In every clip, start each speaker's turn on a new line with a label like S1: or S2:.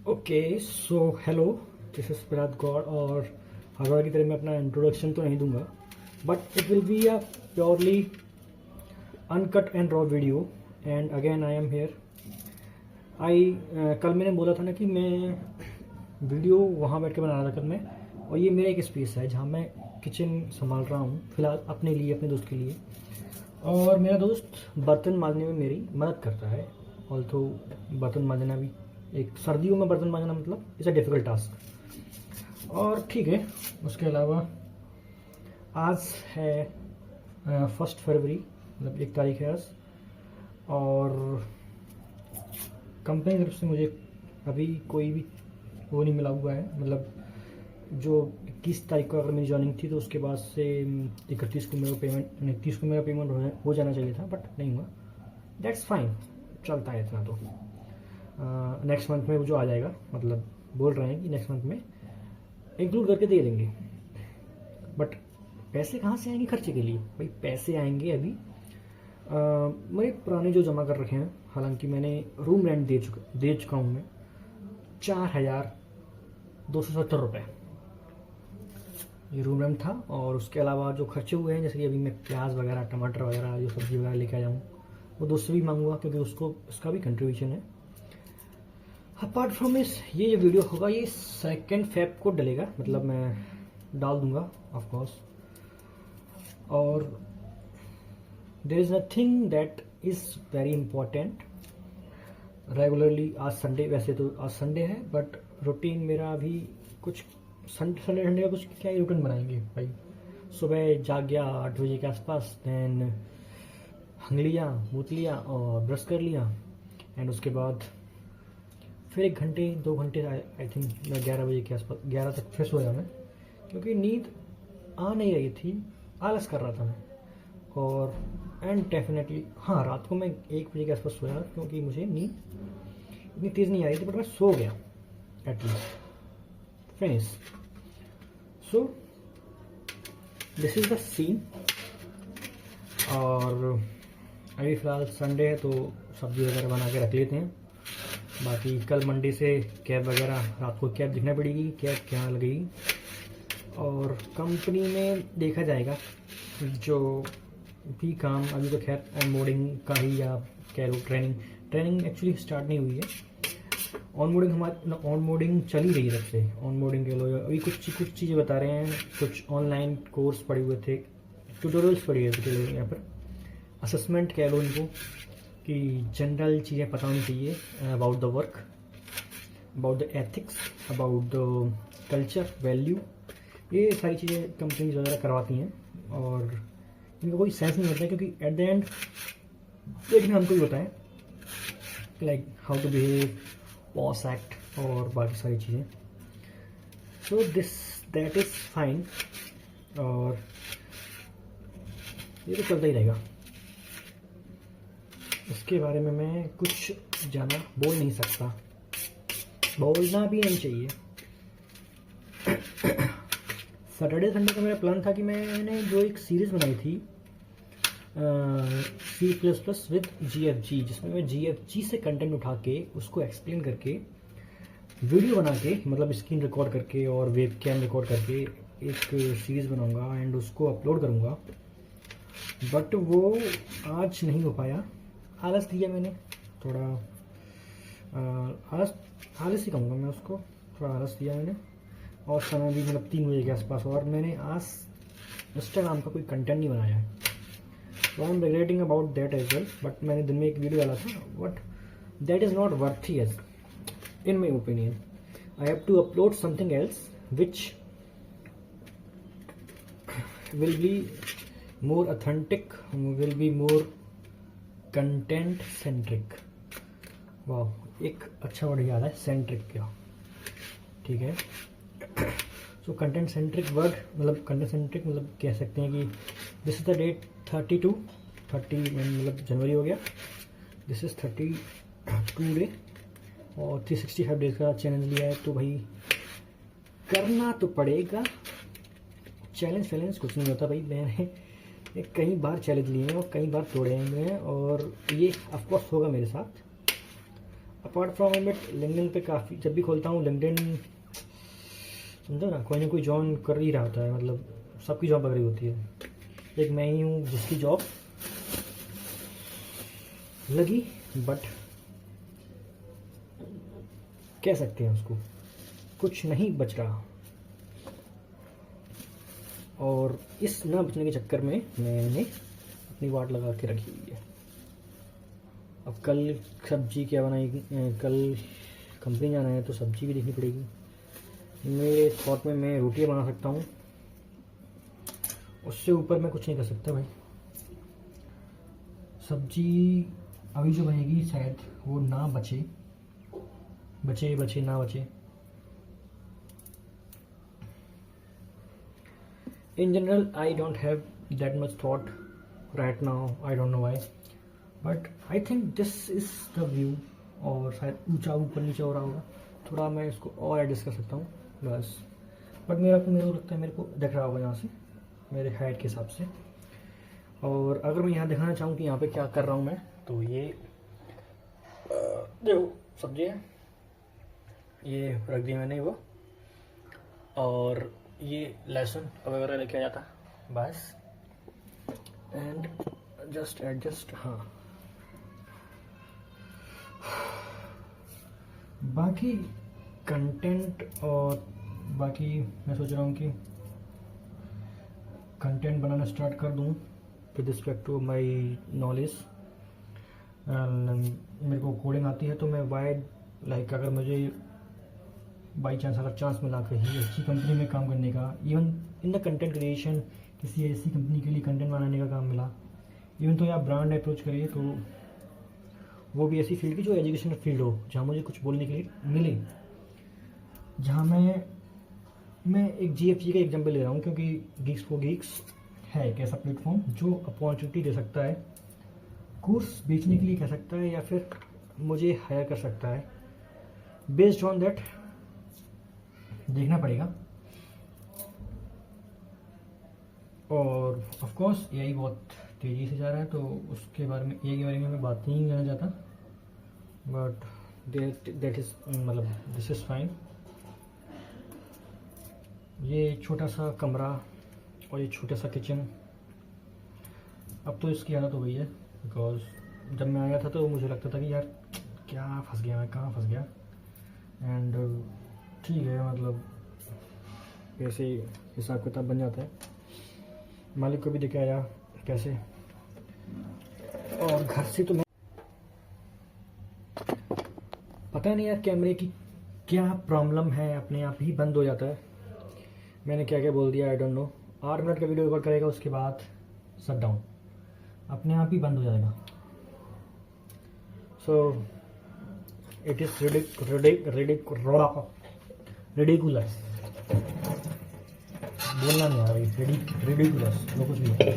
S1: Okay so hello, this is Prahlad Gaur. और हर बार की तरह मैं अपना इंट्रोडक्शन तो नहीं दूंगा, but it will be a purely uncut and raw video. And again I am here. कल मैंने बोला था ना कि मैं वीडियो वहाँ बैठ के बना रहा था कल मैं, और ये मेरा एक स्पेस है जहाँ मैं किचन संभाल रहा हूँ फिलहाल अपने लिए, अपने दोस्त के लिए। और मेरा दोस्त बर्तन मांजने में मेरी मदद करता है। ऑल्थो बर्तन मांजना भी एक सर्दियों में बर्तन मांजना मतलब इट्स अ डिफ़िकल्ट टास्क। और ठीक है, उसके अलावा आज है 1 फरवरी, मतलब 1 तारीख है आज। और कंपनी की तरफ से मुझे अभी कोई भी वो नहीं मिला हुआ है, मतलब जो 21 तारीख को अगर मेरी जॉइनिंग थी तो उसके बाद से 31 को मेरा पेमेंट, 30 को मेरा पेमेंट हो जाना चाहिए था, बट नहीं हुआ। दैट्स फाइन, चलता है इतना तो। नेक्स्ट मंथ में वो जो आ जाएगा, मतलब बोल रहे हैं कि नेक्स्ट मंथ में इंक्लूड करके दे देंगे। बट पैसे कहाँ से आएंगे खर्चे के लिए? भाई पैसे आएंगे अभी मेरे पुराने जो जमा कर रखे हैं, हालांकि मैंने रूम रेंट दे चुका हूँ मैं 4,270 रुपये ये रूम रेंट था। और उसके अलावा जो खर्चे हुए हैं, जैसे कि अभी मैं प्याज वगैरह, टमाटर वगैरह, जो सब्जी वगैरह लेके आया हूँ, वो दोस्त से भी मांगूंगा क्योंकि उसको उसका भी कंट्रीब्यूशन है। अपार्ट फ्रॉम इस, ये जो वीडियो होगा ये 2 फेब को डलेगा, मतलब मैं डाल दूंगा ऑफ कोर्स। और there is nothing that is very important regularly. आज संडे, वैसे तो आज संडे है, बट रूटीन मेरा अभी कुछ संडे का कुछ क्या ही रूटीन बनाएंगे भाई। सुबह जाग गया 8 बजे के आसपास, देन हंग लिया, मूत लिया और ब्रश कर लिया। एंड उसके बाद फिर 1 घंटे 2 घंटे आई थिंक मैं 11 बजे के आसपास, 11 तक फिर सोया मैं, क्योंकि नींद आ नहीं रही थी, आलस कर रहा था मैं। और एंड डेफिनेटली हाँ, रात को मैं 1 बजे के आसपास सोया क्योंकि मुझे नींद इतनी तेज़ नहीं आ रही थी, बट मैं सो गया at least. Finish. So this is the scene. और अभी फ़िलहाल संडे है तो सब्ज़ी वगैरह बना के रख लेते हैं। बाकी कल मंडे से कैब वगैरह, रात को कैब दिखना पड़ेगी, कैब क्या लगेगी। और कंपनी में देखा जाएगा जो भी काम, अभी तो खैर ऑनबोर्डिंग का ही या कह लो ट्रेनिंग एक्चुअली स्टार्ट नहीं हुई है। ऑनबोर्डिंग हमारी ऑनबोर्डिंग चल ही रही है, तब से ऑनबोर्डिंग कह लो। अभी कुछ चीज़ें बता रहे हैं, कुछ ऑनलाइन कोर्स पढ़े हुए थे, ट्यूटोरियल्स पढ़े हुए थे यहाँ पर, असेसमेंट कह लो इनको, कि जनरल चीज़ें पता होनी चाहिए about the work, about the ethics, about the culture, value. ये सारी चीज़ें कंपनीज वगैरह करवाती हैं और इनका कोई सेंस नहीं होता है, क्योंकि एट द एंड लेकिन हमको ही होता है like how to behave, pose act और बाकी सारी चीज़ें। So that is fine. और ये तो चलता ही रहेगा, इसके बारे में मैं कुछ ज़्यादा बोल नहीं सकता, बोलना भी नहीं चाहिए। सैटरडे संडे का मेरा प्लान था कि मैंने जो एक सीरीज़ बनाई थी C++ विद GFG, जिसमें मैं GFG से कंटेंट उठा के उसको एक्सप्लेन करके वीडियो बना के, मतलब स्क्रीन रिकॉर्ड करके और वेब कैम रिकॉर्ड करके एक सीरीज़ बनाऊंगा एंड उसको अपलोड करूंगा। बट वो आज नहीं हो पाया, आलस दिया मैंने थोड़ा, आलस ही कहूँगा मैं उसको, थोड़ा आलस दिया मैंने। और समय भी मतलब 3 बजे के आसपास, और मैंने आज इंस्टाग्राम का कोई कंटेंट नहीं बनाया है, तो I am regretting about that as well. But मैंने दिन में एक वीडियो डाला था, but that is not worthy as in my opinion. I have to upload something else which will be more authentic, will be more content centric। वाह, एक अच्छा word याद है, सेंट्रिक क्या, ठीक है। सो कंटेंट सेंट्रिक वर्ड, मतलब content centric मतलब कह सकते हैं कि दिस इज़ द डेट 30 मतलब जनवरी हो गया, दिस इज़ 32 डे और 365 डेज का चैलेंज लिया है, तो भाई करना तो पड़ेगा। चैलेंज कुछ नहीं होता भाई, मैंने कई बार चैलेंज लिए हैं और कई बार तोड़े हैं, और ये ऑफकोर्स होगा मेरे साथ। अपार्ट फ्रॉम इट लिंक्डइन पे काफ़ी जब भी खोलता हूँ लिंक्डइन, समझो ना कोई जॉइन कर ही रहा होता है, मतलब सबकी जॉब लग रही होती है, एक मैं ही हूँ जिसकी जॉब लगी, बट कह सकते हैं उसको कुछ नहीं बच रहा। और इस ना बचने के चक्कर में मैंने अपनी वाट लगा के रखी हुई है। अब कल सब्जी क्या बनाएगी, कल कंपनी जाना है तो सब्जी भी देखनी पड़ेगी। मेरे थॉट में मैं रोटी बना सकता हूँ, उससे ऊपर मैं कुछ नहीं कर सकता भाई। सब्जी अभी जो बनेगी शायद वो ना बचे ना बचे। In general, I don't have that much thought right now. I don't know why, but I think this is the view. और शायद ऊंचा ऊपर नीचे हो रहा होगा, थोड़ा मैं इसको और एडजस्ट कर सकता हूँ बस। बट मेरे को लगता है मेरे को दिख रहा होगा यहाँ से मेरे हाइट के हिसाब से। और अगर मैं यहाँ दिखाना चाहूँ कि यहाँ पे क्या कर रहा हूँ मैं, तो ये देखो सब्जी है, ये रख दी मैंने वो, और ये लहसुन वगैरह लेके आ जाता बस, एंड जस्ट एडजस्ट। हाँ, बाकी कंटेंट और बाकी मैं सोच रहा हूँ कि कंटेंट बनाना स्टार्ट कर दूँ with respect to my knowledge. मेरे को कोडिंग आती है तो मैं वाइड लाइक अगर मुझे बाई चांस अगर चांस मिला कहीं अच्छी कंपनी में काम करने का, even in the content creation किसी ऐसी कंपनी के लिए कंटेंट बनाने का काम मिला, इवन तो आप ब्रांड अप्रोच करिए तो वो भी ऐसी फील्ड की जो एजुकेशनल फील्ड हो, जहाँ मुझे कुछ बोलने के लिए मिले, जहाँ मैं एक GFG का एग्जाम्पल ले रहा हूँ क्योंकि गीक्स फॉर गीक्स है एक ऐसा प्लेटफॉर्म जो अपॉर्चुनिटी दे सकता है, कोर्स बेचने के लिए कह सकता है या फिर मुझे हायर कर सकता है। बेस्ड ऑन दैट देखना पड़ेगा। और ऑफ कोर्स AI बहुत तेज़ी से जा रहा है तो उसके बारे में AI के बारे में मैं बात नहीं करना चाहता, बट दैट इज़ मतलब दिस इज़ फाइन। ये छोटा सा कमरा और ये छोटा सा किचन, अब तो इसकी हालत हो गई है बिकॉज जब मैं आया था तो मुझे लगता था कि यार क्या फंस गया मैं, कहाँ फंस गया। एंड ठीक है, मतलब ऐसे हिसाब किताब बन जाता है, मालिक को भी दिखाया कैसे। और घर से तो मैं पता नहीं यार कैमरे की क्या प्रॉब्लम है, अपने आप ही बंद हो जाता है। मैंने क्या क्या बोल दिया आई डोंट नो। 8 मिनट का वीडियो रिकॉर्ड करेगा उसके बाद शट डाउन, अपने आप ही बंद हो जाएगा। सो इट इज़ रिडिकुलस, बोलना नहीं आ रही, रिडिकुलस जो कुछ भी है।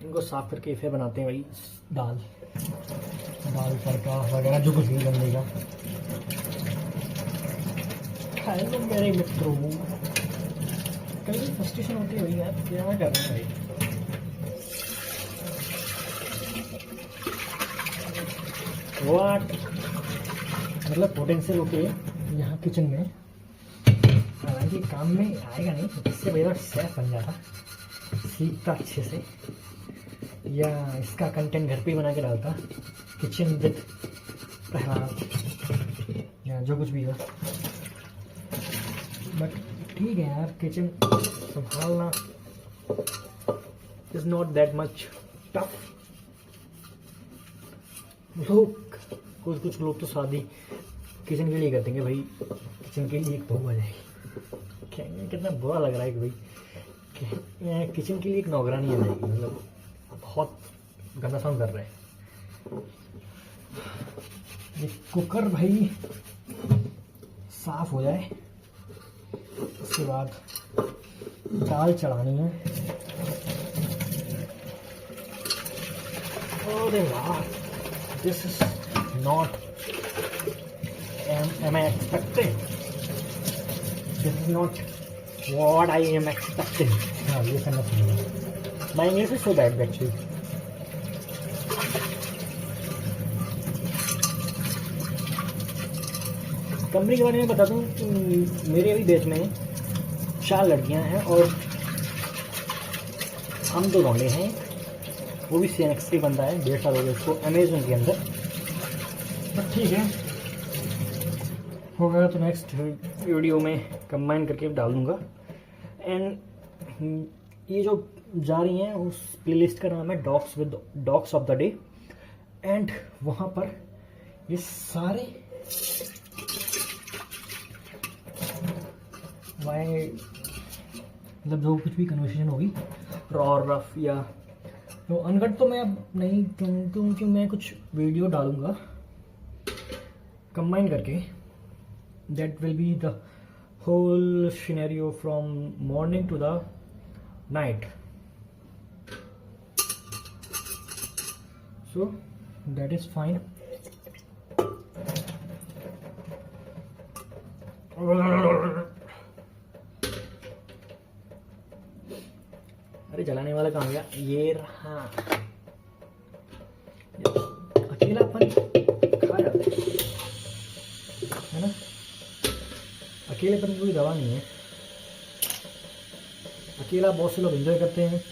S1: इनको साफ करके फिर बनाते हैं भाई दाल तड़का वगैरह जो कुछ भी बनेगा। हेलो मेरे मित्रों, कभी फ्रस्ट्रेशन होती है भाई यार, क्या कर रहे हैं भाई। व्हाट मतलब पोटेंशियल होती है यहाँ किचन में, हालांकि काम में आएगा नहीं, इससे बढ़िया शेफ बन जाता, सीखता अच्छे से, या इसका कंटेंट घर पे ही बना के डालता, किचन विद प्रहलाद या जो कुछ भी हो। बट ठीक है यार, किचन संभालना is not that much tough. लोग कुछ लोग तो शादी किचन के लिए करते हैं भाई, किचन के लिए एक बहू आ जाएगी। कितना बुरा लग रहा है कि भाई किचन के लिए एक नौकरानी आ जाएगी, मतलब बहुत गंदा साउंड कर रहा है। ये कुकर भाई साफ हो जाए, उसके बाद दाल चढ़ानी है। अरे वाह, this is not am I expecting, this is not What I am expecting. हाँ ये करना चाहिए. My English is so bad actually. Company के बारे में बता दूं, मेरे अभी बैच में 4 लड़कियां हैं और हम 2 लौंडे हैं. वो भी CNX की बंदा है, 1.5 साल हो गया उसको अमेजन के अंदर. बट ठीक है, होगा तो नेक्स्ट वीडियो में कंबाइन करके डाल दूँगा. एंड ये जो जा रही हैं उस प्लेलिस्ट का नाम है dogs of the day. And वहाँ पर ये सारे मतलब जो कुछ भी कन्वर्सेशन होगी रॉ रफ या तो अनकट तो मैं अब नहीं, क्योंकि मैं कुछ वीडियो डालूँगा कंबाइन करके. That will be the whole scenario from morning to the night. So that is fine. अरे जलाने वाला कहाँ गया? ये रहा. अकेलापन खा जाता है ना. अकेलेपन की कोई दवा नहीं है. अकेला बहुत से लोग एंजॉय करते हैं.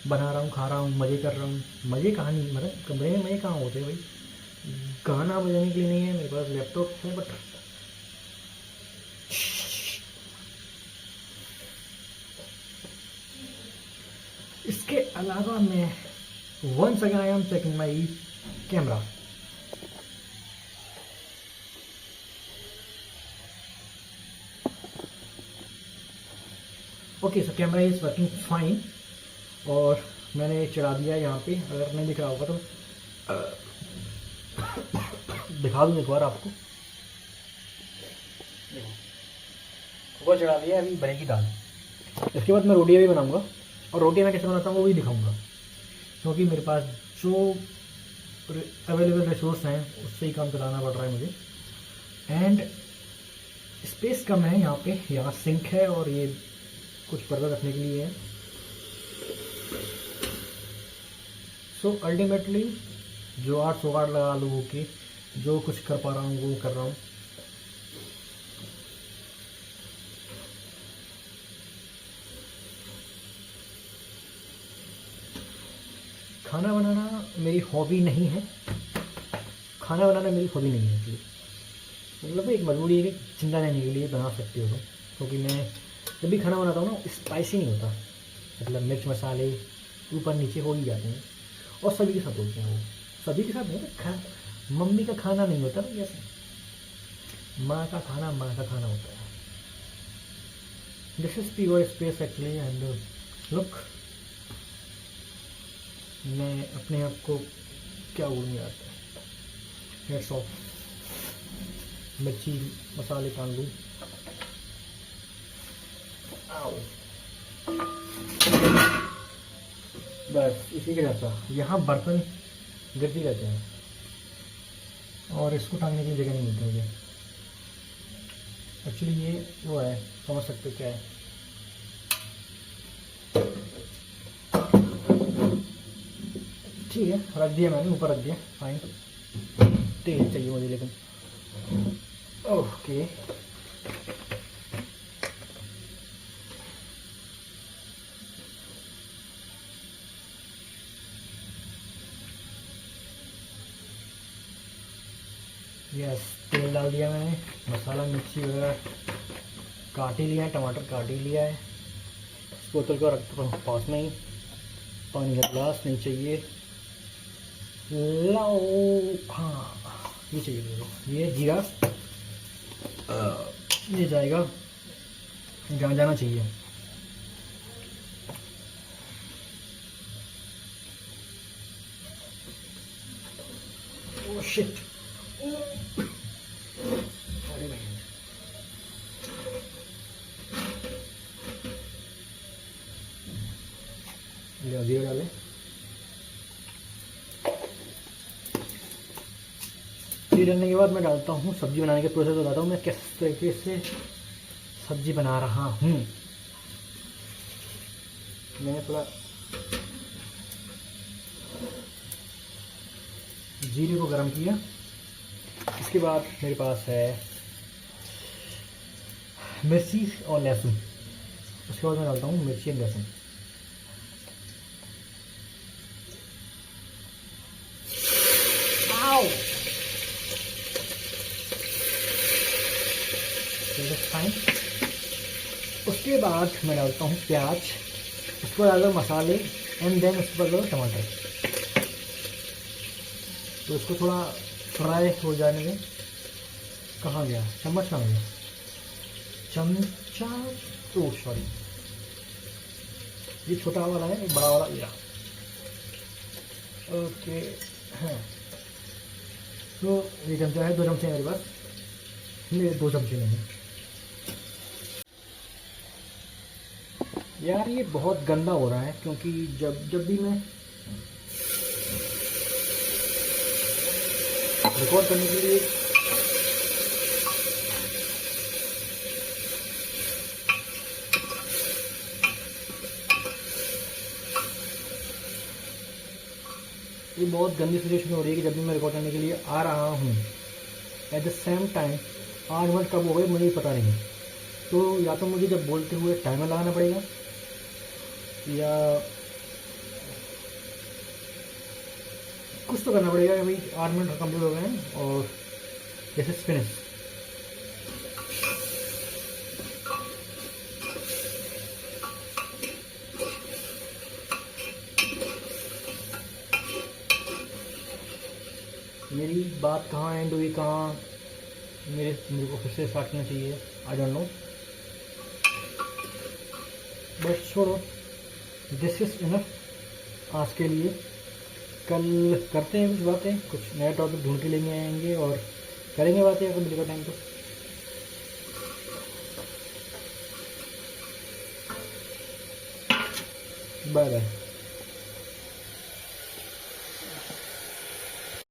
S1: बना रहा हूँ, खा रहा हूँ, मज़े कर रहा हूँ. मज़े कहाँ नहीं, मतलब कमरे में मज़े कहाँ होते हैं भाई. गाना बजाने के लिए नहीं है मेरे पास, लैपटॉप है. बट इसके अलावा मैं once again I am checking my camera. Okay, so camera is working fine. और मैंने चढ़ा दिया यहाँ पे. अगर नहीं दिख रहा होगा तो दिखा दूँ एक बार आपको. वो चढ़ा दिया, अभी बनेगी दाल. इसके बाद मैं रोटियाँ भी बनाऊँगा और रोटियाँ मैं कैसे बनाता हूँ वो भी दिखाऊँगा. क्योंकि मेरे पास जो अवेलेबल रिसोर्स हैं उससे ही काम चलाना पड़ रहा है मुझे. एंड स्पेस कम है यहाँ पे. यहाँ सिंक है और ये कुछ बर्तन रखने के लिए है. सो अल्टीमेटली जो 8 लगा लोगों के जो कुछ कर पा रहा हूँ वो कर रहा हूँ. खाना बनाना मेरी हॉबी नहीं है. खाना बनाना मेरी हॉबी नहीं है एक्चुअली. मतलब एक मजबूरी है कि चिंता लेने के लिए बना सकते हो. क्योंकि मैं जब भी खाना बनाता हूँ ना स्पाइसी नहीं होता. मतलब मिर्च मसाले ऊपर नीचे हो ही जाते हैं. और सभी के साथ होते हैं वो. सभी के साथ नहीं. मम्मी का खाना नहीं होता ना जैसे माँ का खाना होता है. This is pure space actually. And look, मैं अपने आप को क्या बोलूँ यार. Heads of. मिर्ची मसाले कान लूँ. बस इसी के रहता. यहाँ बर्तन गिरती रहते हैं और इसको टांगने की जगह नहीं मिलती मुझे. एक्चुअली ये वो है, समझ सकते क्या है. ठीक है, रख दिया मैंने, ऊपर रख दिया. फाइन. तेल चाहिए मुझे लेकिन. ओके, यस, तेल डाल दिया मैंने. मसाला मिर्ची वगैरह काट ही लिया है. टमाटर काट ही लिया है. इस बोतल को रखता हूँ पास में ही. पानी का गिलास नहीं चाहिए. लाओ. हाँ ये चाहिए मेरे को. ये जीरा ये जाएगा जहाँ जाना चाहिए. Oh shit. अरे भाई, ले जीरा डाले. जीरा डालने के बाद मैं डालता हूँ, सब्जी बनाने के प्रोसेस बताता हूँ मैं किस तरीके से सब्जी बना रहा हूँ। मैंने थोड़ा जीरे को गर्म किया। इसके बाद मेरे पास है मिर्ची और लहसुन। उसके बाद मैं डालता हूँ मिर्ची और लहसुन। फाइन। उसके बाद मैं डालता हूँ प्याज, उसको डाल दो मसाले एंड देन उसके बाद डालो टमाटर। तो इसको थोड़ा फ्राई हो जाने में, कहाँ गया चम्मच, कहाँ गया चमचा, तो सॉरी ये छोटा वाला है, बड़ा वाला ये। ओके हाँ, तो ये चमचा है, 2 चमचे मेरे पास, मेरे 2 चमचे नहीं। यार ये बहुत गंदा हो रहा है, क्योंकि जब भी मैं रिकॉर्ड करने के लिए ये बहुत गंदी सिचुएशन हो रही है कि जब भी मैं रिकॉर्ड करने के लिए आ रहा हूँ, at the same time 8 minute कब हो गए मुझे पता नहीं। तो या तो मुझे जब बोलते हुए टाइमर लगाना पड़ेगा, या कुछ तो करना पड़ेगा कि भाई 8 मिनट कंप्लीट हो गए हैं और दिस इज फिनिश। मेरी बात कहाँ एंड हुई, कहाँ मेरे को फिर से स्टार्ट करना चाहिए, आई डोंट नो, बट छोड़ो, दिस इज इनफ आज के लिए। कल करते हैं कुछ बातें, कुछ नया टॉपिक ढूंढ के लेंगे आएंगे और करेंगे बातें अगर मिलेगा टाइम तो। Bye bye.